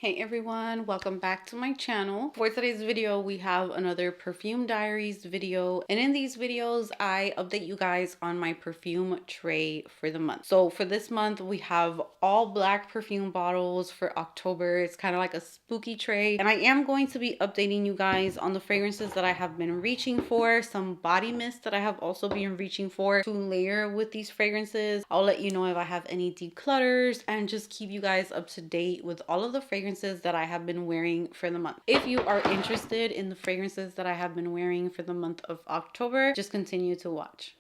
Hey everyone, welcome back to my channel. For today's video, we have another perfume diaries video. And in these videos, I update you guys on my perfume tray for the month. So for this month, we have all black perfume bottles for October. It's kind of like a spooky tray. And I am going to be updating you guys on the fragrances that I have been reaching for, some body mist that I have also been reaching for to layer with these fragrances. I'll let you know if I have any declutters and just keep you guys up to date with all of the fragrances that I have been wearing for the month. If you are interested in the fragrances that I have been wearing for the month of October, just continue to watch.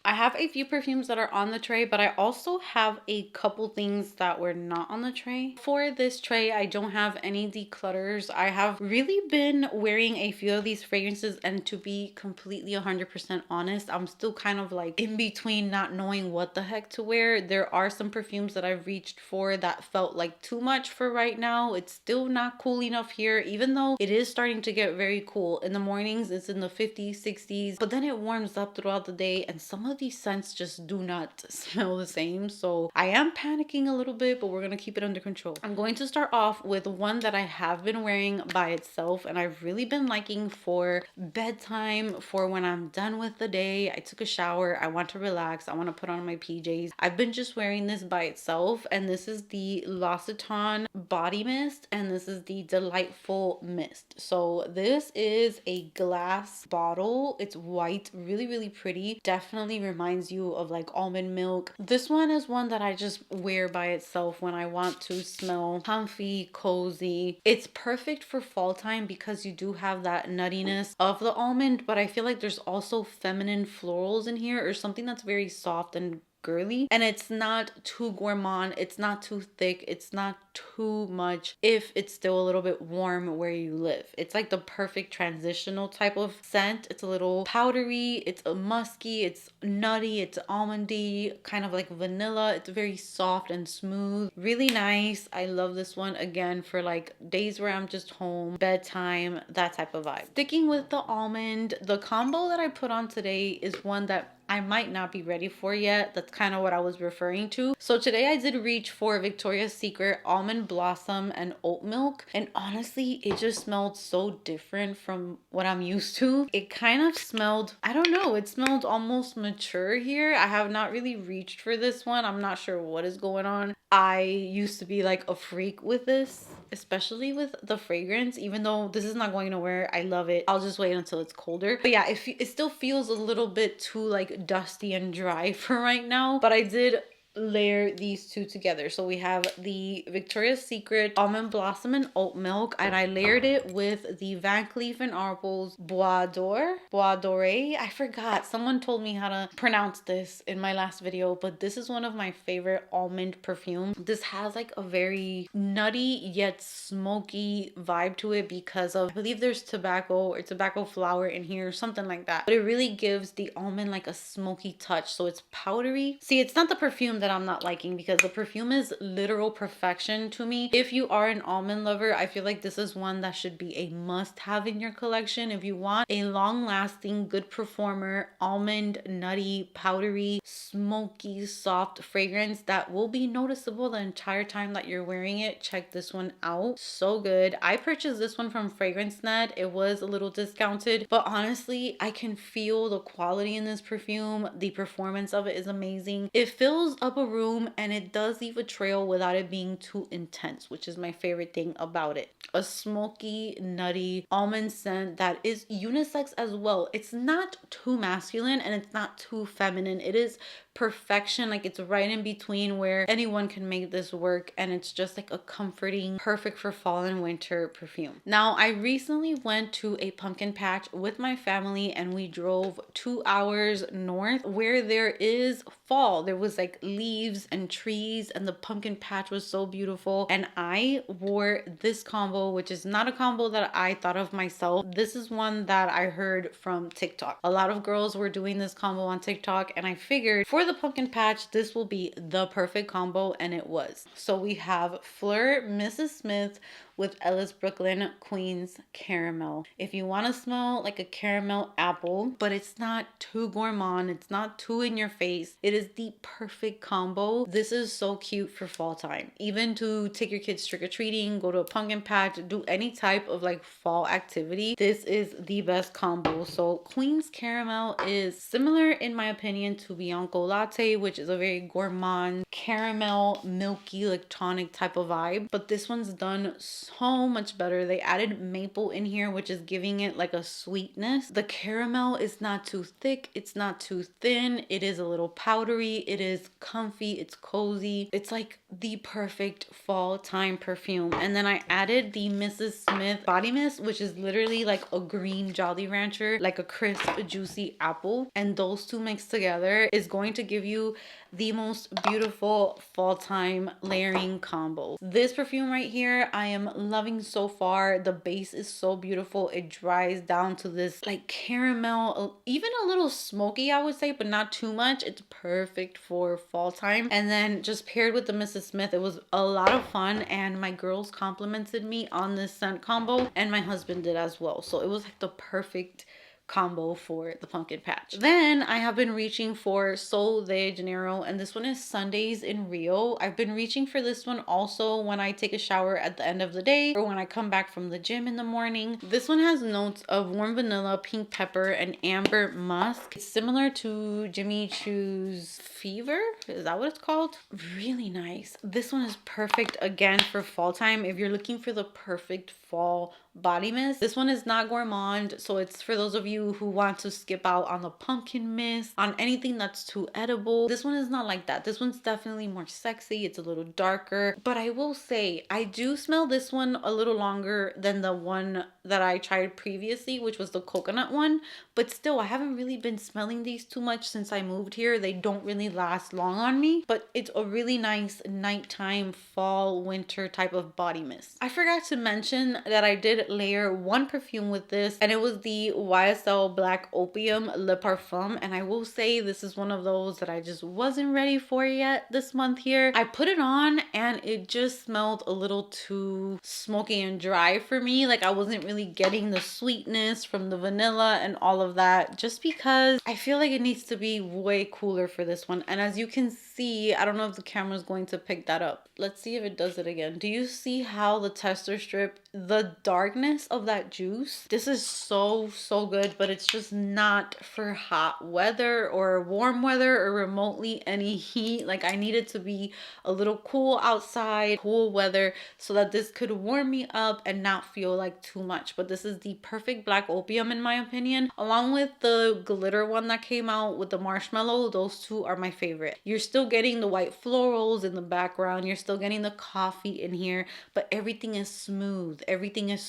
I have a few perfumes that are on the tray, but I also have a couple things that were not on the tray. For this tray, I don't have any declutters. I have really been wearing a few of these fragrances, and to be completely 100% honest, I'm still kind of like in between not knowing what the heck to wear. There are some perfumes that I've reached for that felt like too much for right now. It's still not cool enough here, even though it is starting to get very cool. In the mornings, it's in the 50s, 60s, but then it warms up throughout the day, and some of these scents just do not smell the same. So I am panicking a little bit, but we're gonna keep it under control. I'm going to start off with one that I have been wearing by itself and I've really been liking for bedtime, for when I'm done with the day. I took a shower, I want to relax, I want to put on my PJs. I've been just wearing this by itself, and this is the L'Occitane body mist, and this is the Delightful Mist. So this is a glass bottle. It's white, really pretty. Definitely reminds you of like almond milk. This one is one that I just wear by itself when I want to smell comfy, cozy. It's perfect for fall time because you do have that nuttiness of the almond, but I feel like there's also feminine florals in here, or something that's very soft and girly, and it's not too gourmand, it's not too thick, it's not too much if it's still a little bit warm where you live. It's like the perfect transitional type of scent. It's a little powdery, it's a musky, it's nutty, it's almondy, kind of like vanilla. It's very soft and smooth, really nice. I love this one, again, for like days where I'm just home, bedtime, that type of vibe. Sticking with the almond, the combo that I put on today is one that I might not be ready for yet. That's kind of what I was referring to. So today I did reach for Victoria's Secret Almond Blossom and Oat Milk, and honestly it just smelled so different from what I'm used to. It kind of smelled, I don't know, it smelled almost mature here. I have not really reached for this one. I'm not sure what is going on. I used to be like a freak with this, especially with the fragrance. Even though this is not going nowhere, I love it. I'll just wait until it's colder. But yeah, it still feels a little bit too like dusty and dry for right now, but I did layer these two together. So we have the Victoria's Secret Almond Blossom and Oat Milk, and I layered it with the Van Cleef & Arpels Bois Doré. I forgot, someone told me how to pronounce this in my last video, but this is one of my favorite almond perfumes. This has like a very nutty yet smoky vibe to it because of, I believe there's tobacco or tobacco flower in here, something like that, but it really gives the almond like a smoky touch. So it's powdery. See, it's not the perfume that I'm not liking, because the perfume is literal perfection to me. If you are an almond lover, I feel like this is one that should be a must have in your collection. If you want a long lasting, good performer, almond, nutty, powdery, smoky, soft fragrance that will be noticeable the entire time that you're wearing it, check this one out. So good. I purchased this one from FragranceNet. It was a little discounted, but honestly, I can feel the quality in this perfume. The performance of it is amazing. It fills up a room and it does leave a trail without it being too intense, which is my favorite thing about it. A smoky, nutty almond scent that is unisex as well. It's not too masculine and it's not too feminine. It is perfection. Like, it's right in between where anyone can make this work, and it's just like a comforting, perfect for fall and winter perfume. Now, I recently went to a pumpkin patch with my family and we drove 2 hours north where there is fall. There was like leaves and trees, and the pumpkin patch was so beautiful, and I wore this combo, which is not a combo that I thought of myself. This is one that I heard from TikTok. A lot of girls were doing this combo on TikTok, and I figured for the pumpkin patch this will be the perfect combo, and it was. So we have Fleur Mrs. Smith with Ellis Brooklyn Queen's Caramel. If you want to smell like a caramel apple, but it's not too gourmand, it's not too in your face, it is the perfect combo. This is so cute for fall time. Even to take your kids trick-or-treating, go to a pumpkin patch, do any type of like fall activity, this is the best combo. So Queen's Caramel is similar in my opinion to Bianco Latte, which is a very gourmand caramel milky like tonic type of vibe, but this one's done so much better. They added maple in here, which is giving it like a sweetness. The caramel is not too thick, it's not too thin, it is a little powdery, it is comfy, it's cozy. It's like the perfect fall time perfume. And then I added the Mrs. Smith body mist, which is literally like a green Jolly Rancher, like a crisp juicy apple, and those two mixed together is going to give you the most beautiful fall time layering combo. This perfume right here I am loving so far. The base is so beautiful. It dries down to this like caramel, even a little smoky I would say, but not too much. It's perfect for fall time. And then just paired with the Mrs. Smith, it was a lot of fun, and my girls complimented me on this scent combo and my husband did as well. So it was like the perfect combo for the pumpkin patch. Then I have been reaching for Sol de Janeiro, and this one is Sundays in Rio. I've been reaching for this one also when I take a shower at the end of the day or when I come back from the gym in the morning. This one has notes of warm vanilla, pink pepper, and amber musk. It's similar to Jimmy Choo's Fever. Is that what it's called? Really nice. This one is perfect again for fall time if you're looking for the perfect fall body mist. This one is not gourmand, so it's for those of you who want to skip out on the pumpkin mist, on anything that's too edible. This one is not like that. This one's definitely more sexy. It's a little darker, but I will say I do smell this one a little longer than the one that I tried previously, which was the coconut one, but still I haven't really been smelling these too much since I moved here. They don't really last long on me, but it's a really nice nighttime fall winter type of body mist. I forgot to mention that I did layer one perfume with this, and it was the YSL Black Opium Le Parfum, and I will say this is one of those that I just wasn't ready for yet this month here. I put it on and it just smelled a little too smoky and dry for me. Like I wasn't really getting the sweetness from the vanilla and all of that, just because I feel like it needs to be way cooler for this one. And as you can see, I don't know if the camera is going to pick that up. Let's see if it does it again. Do you see how the tester strip, the darkness of that juice? This is so good, but it's just not for hot weather or warm weather or remotely any heat. Like I need it to be a little cool outside, cool weather, so that this could warm me up and not feel like too much. But this is the perfect Black Opium in my opinion, along with the glitter one that came out with the marshmallow. Those two are my favorite. You're still getting the white florals in the background, you're still getting the coffee in here, but everything is smooth, everything is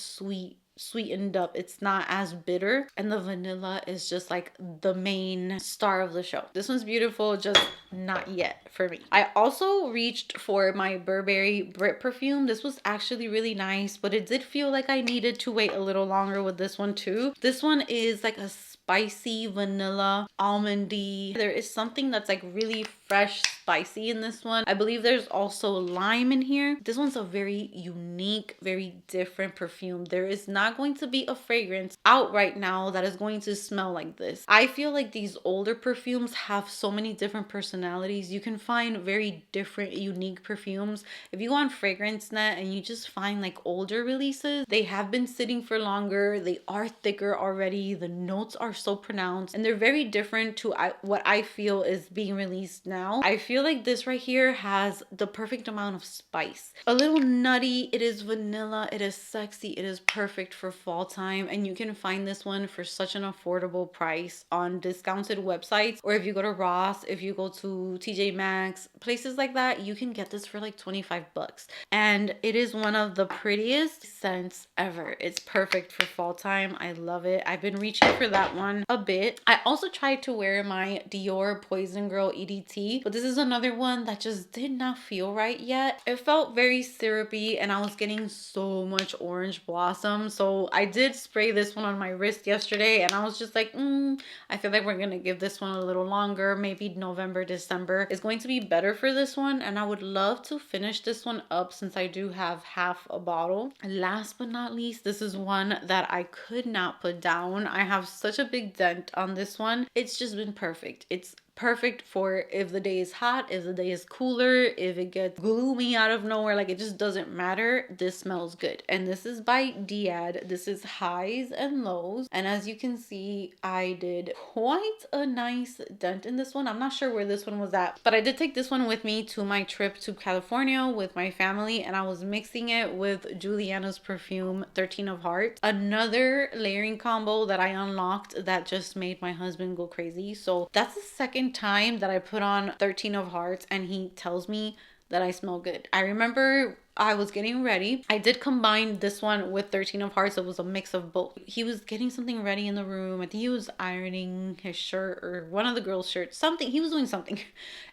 sweetened up. It's not as bitter, and the vanilla is just like the main star of the show. This one's beautiful, just not yet for me. I also reached for my Burberry Brit perfume. This was actually really nice, but it did feel like I needed to wait a little longer with this one too. This one is like a spicy vanilla almondy. There is something that's like really fresh spicy in this one. I believe there's also lime in here. This one's a very unique, very different perfume. There is not going to be a fragrance out right now that is going to smell like this. I feel like these older perfumes have so many different personalities. You can find very different, unique perfumes. If you go on FragranceNet and you just find like older releases, they have been sitting for longer. They are thicker already. The notes are so pronounced, and they're very different to what I feel is being released now. I feel like this right here has the perfect amount of spice. A little nutty, it is vanilla, it is sexy, it is perfect for fall time, and you can find this one for such an affordable price on discounted websites, or if you go to Ross, if you go to TJ Maxx, places like that, you can get this for like 25 bucks. And it is one of the prettiest scents ever. It's perfect for fall time. I love it. I've been reaching for that one a bit. I also tried to wear my Dior Poison Girl EDT, but this is another one that just did not feel right yet. It felt very syrupy, and I was getting so much orange blossom. So I did spray this one on my wrist yesterday, and I was just like, I feel like we're gonna give this one a little longer. Maybe November, December is going to be better for this one, and I would love to finish this one up since I do have half a bottle. And last but not least, this is one that I could not put down. I have such a big dent on this one. It's just been perfect. It's perfect for if the day is hot, if the day is cooler, if it gets gloomy out of nowhere. Like, it just doesn't matter. This smells good. And this is by Diad. This is highs and lows. And as you can see, I did quite a nice dent in this one. I'm not sure where this one was at, but I did take this one with me to my trip to California with my family, and I was mixing it with Juliana's perfume 13 of Hearts, another layering combo that I unlocked that just made my husband go crazy. So that's the second time that I put on 13 of Hearts and he tells me that I smell good. I remember I was getting ready. I did combine this one with 13 of Hearts. It was a mix of both. He was getting something ready in the room. I think he was ironing his shirt or one of the girls' shirts. Something. He was doing something.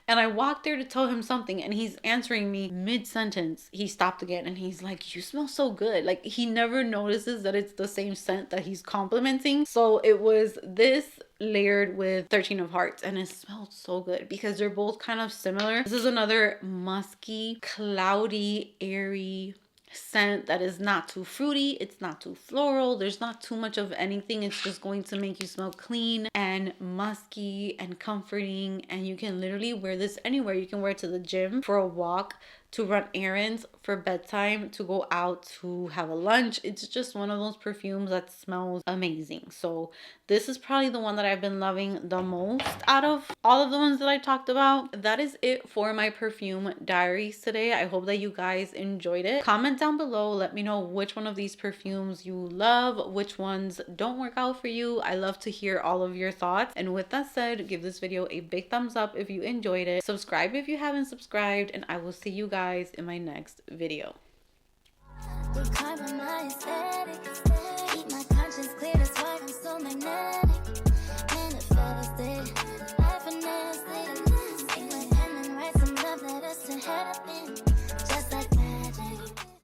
And I walked there to tell him something and he's answering me mid-sentence. He stopped again and he's like, you smell so good. Like, he never notices that it's the same scent that he's complimenting. So it was this layered with 13 of Hearts and it smelled so good because they're both kind of similar. This is another musky, cloudy, airy scent that is not too fruity, it's not too floral, there's not too much of anything. It's just going to make you smell clean and musky and comforting, and you can literally wear this anywhere. You can wear it to the gym, for a walk, to run errands, for bedtime, to go out to have a lunch. It's just one of those perfumes that smells amazing. So this is probably the one that I've been loving the most out of all of the ones that I talked about. That is it for my perfume diaries today. I hope that you guys enjoyed it. Comment down below, let me know which one of these perfumes you love, which ones don't work out for you. I love to hear all of your thoughts. And with that said, give this video a big thumbs up if you enjoyed it. Subscribe if you haven't subscribed, and I will see you guys in my next video.